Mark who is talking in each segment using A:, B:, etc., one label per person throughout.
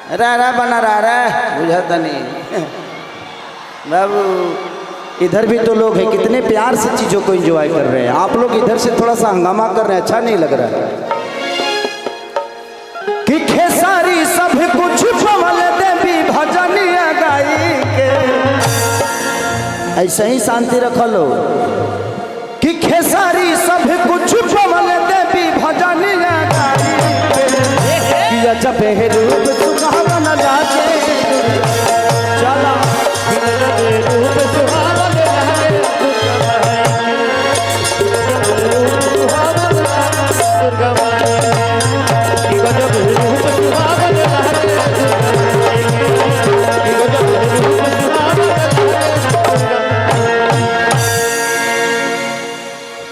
A: रा बना रहा बुझाता नहीं बाबू। इधर भी तो लोग हैं, कितने प्यार से चीज़ों को एंजॉय कर रहे हैं। आप लोग इधर से थोड़ा सा हंगामा कर रहे हैं, अच्छा नहीं लग रहा है। कि खेसारी सब कुछ पवल देवी भजनिया गाई के, ऐसे ही शांति रख लो। कि खेसारी सब कुछ पवल देवी भजनिया गाई के, जब रूप सुहावन लागे चला रूप सुहावन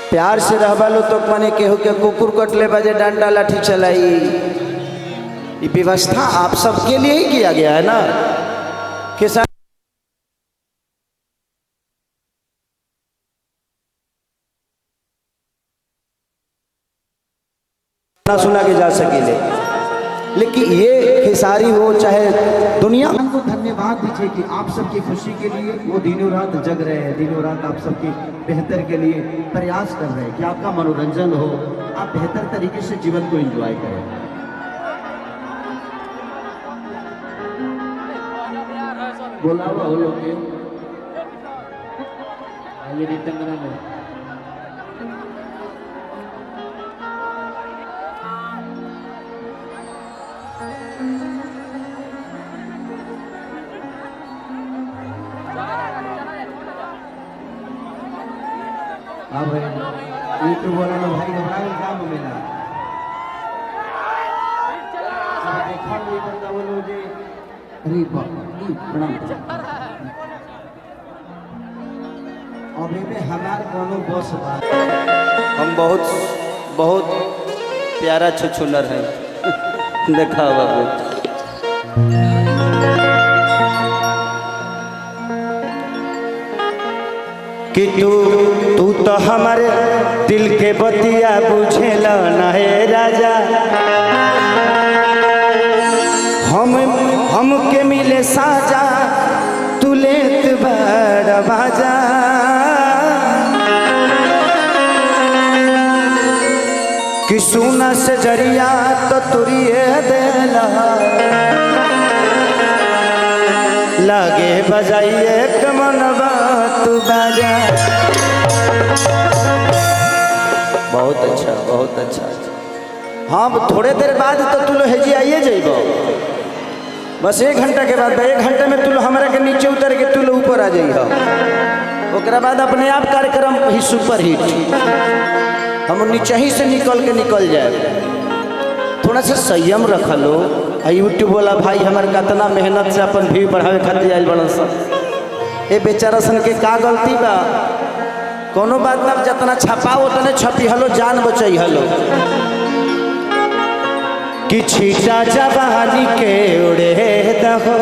A: प्यार से रहबा लो तो मने केहू के कुकुर कटले बजे डंडा लाठी चलाई। ये व्यवस्था आप सबके लिए ही किया गया है ना। किसान ना सुना के जा सकेले, लेकिन ये खेसारी हो चाहे दुनिया
B: को धन्यवाद दीजिए कि आप सबकी खुशी के लिए वो दिनों रात जग रहे हैं, दिनों रात आप सबके बेहतर के लिए प्रयास कर रहे हैं कि आपका मनोरंजन हो, आप बेहतर तरीके से जीवन को एंजॉय करें। बोला हुआ हो लोग ये रिटर्न में हाँ भाई यूट्यूब वाला लोग भाई घबराए काम मिला सब देखा नहीं करता वो लोग जी। अरे प्रणाम। अभी में हमार कोनो बॉस बा,
A: हम बहुत बहुत प्यारा छुछुनर है देखा बाबू। कि तू तो हमारे दिल के बतिया बुझेला ना है राजा। हम के मिले साजा तू लेत बड़ बाजा। कि सुना से जरिया तो तुरिए देला लागे बजाइए कमनवा तू बाजा। बहुत अच्छा बहुत अच्छा। हाँ थोड़े देर बाद तो तू लो हेजी आइए जाइबो, बस 1 घंटा के बाद 1 घंटे में तू लो हमारे के नीचे उतर के तू लो ऊपर आ जाइए। ओकरा बाद अपने आप कार्यक्रम ही सुपर हिट, हम नीचे ही से निकल जाए। थोड़ा सा संयम रख लो। यूट्यूब वाला भाई हमारे कितना मेहनत से अपन व्यू बढ़ावे खातिर आयल बड़न सब, ये बेचारा सन के का गलती बा। कोनो बात ना, जितना छपाओ उतने छपी हलो, जान बचाई हलो। कि छीटा जवानी के उड़े दहो,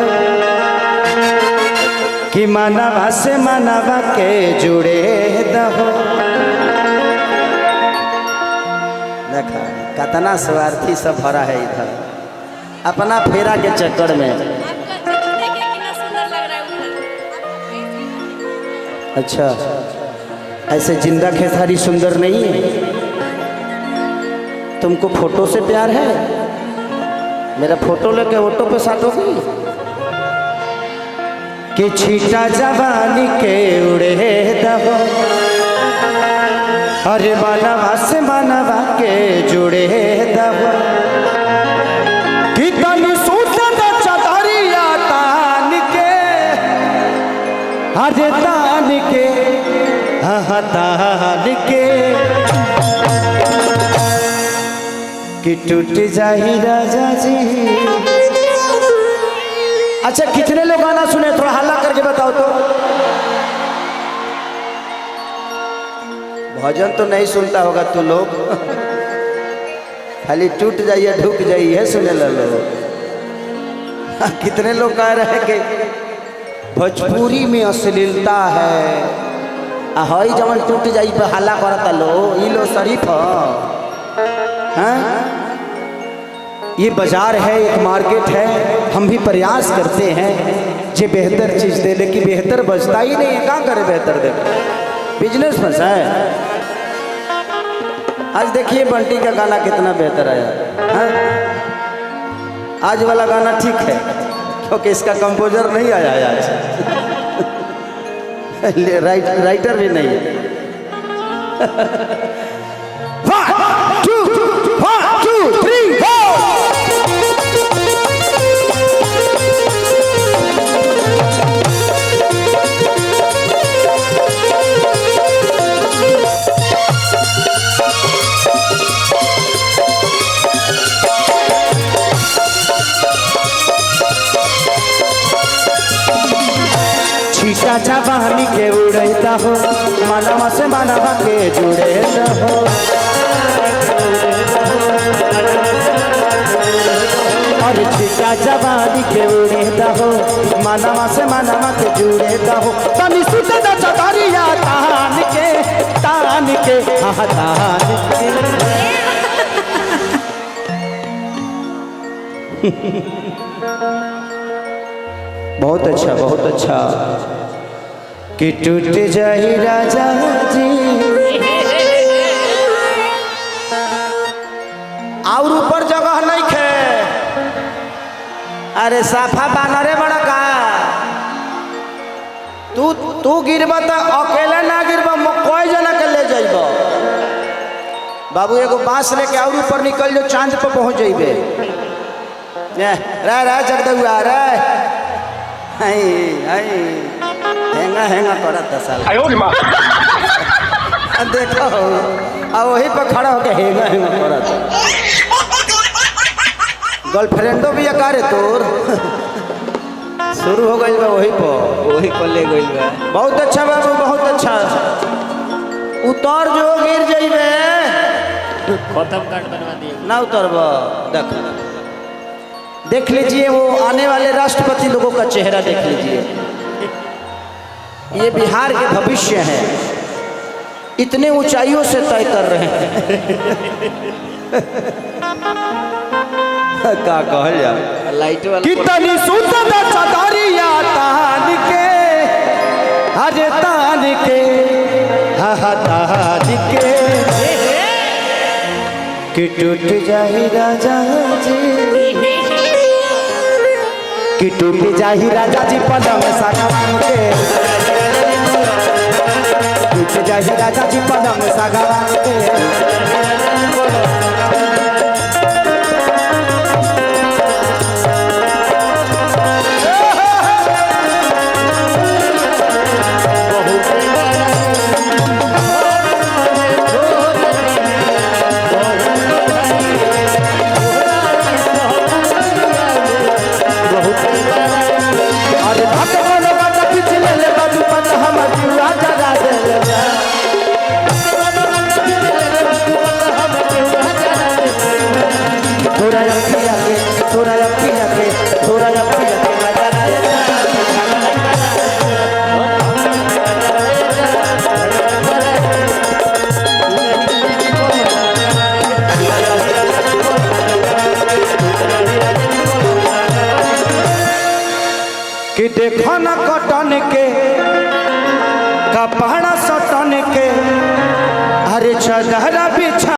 A: कि मानवा से मानवा के जुड़े दहो। देखा कितना स्वार्थी सब भरा है इधर अपना फेरा के चक्कर में। अच्छा ऐसे जिंदा खेसारी सुंदर नहीं है? तुमको फोटो से प्यार है? मेरा फोटो लेके ऑटो पे साटोगी? कि छीटा जवानी के उड़े दहो, अरे मानवा से मानवा के जुड़े दहो। कि तनी सूतन चदरिया तान के, अरे तान के हाँ तान के। कि टूट जाही राजा जी। अच्छा कितने लोग गाना सुने, थोड़ा हल्ला करके बताओ तो। भजन तो नहीं सुनता होगा तू लोग खाली टूट जाइए ढुक जाइए सुने लो। कितने लोग कह रहे हैं कि भोजपुरी में अश्लीलता है, हई जमन टूट जाई पे हल्ला करता लो। ये लो शरीफ हैं, ये बाजार है, एक मार्केट है, हम भी प्रयास करते हैं जे बेहतर चीज़ दे, लेकिन बेहतर बजता ही नहीं है। कहाँ करे बेहतर दे, बिजनेस फंसा है। आज देखिए बंटी का गाना कितना बेहतर आया, हाँ? आज वाला गाना ठीक है क्योंकि इसका कंपोजर नहीं आया है आज राइटर भी नहीं है। 1 2 3 4 छीटा जवानी के उड़ता हो, मनवा से मनवा के जुड़े हो। और छीटा जवानी के उड़ता हो, मनवा से मनवा के जुड़े हो। तनी सुते दा चदरिया तान के तान के, हाँ तान के। बहुत अच्छा, बहुत अच्छा। कि टूट जाही राजा जी और ऊपर जगह नहीं खे। अरे साफा बानरे बड़ा का तू गिरब तो अकेले ना गिरब, कोई जना के ले जाइब। बाबू एगो बांस लेके और ऊपर निकल जो, चांद पर पहुंच जाइबे। रे जगदुआ रे हेंगा हेंगा करता साला। देखो अब वही पर खड़ा होके हेंगा हेंगा करता। गर्लफ्रेंडो भी अकारे तोर शुरू हो गई बा, वही पर ले गई बा। बहुत अच्छा बाबू, बहुत अच्छा। उतर जो गिर जाइबे,
C: खत्म कार्ड बनवा दिए
A: ना उतरब। देख लीजिए वो आने वाले राष्ट्रपति लोगों का चेहरा देख लीजिए। ये बिहार के भविष्य हैं, इतने ऊंचाइयों से तय कर रहे हैं। का कहल जा
C: लाइट वाला
A: कितनी सुंदर चदरिया तान के, अरे तान के, हा तान के। कि टूट जाही राजा जी, कि टूट जाही राजा जी पलंग सागवान के। टूट जाही राजा जी पलंग सागवान के। कि देखो न कटन के कपड़ा सटन के, अरे चदरा बिछा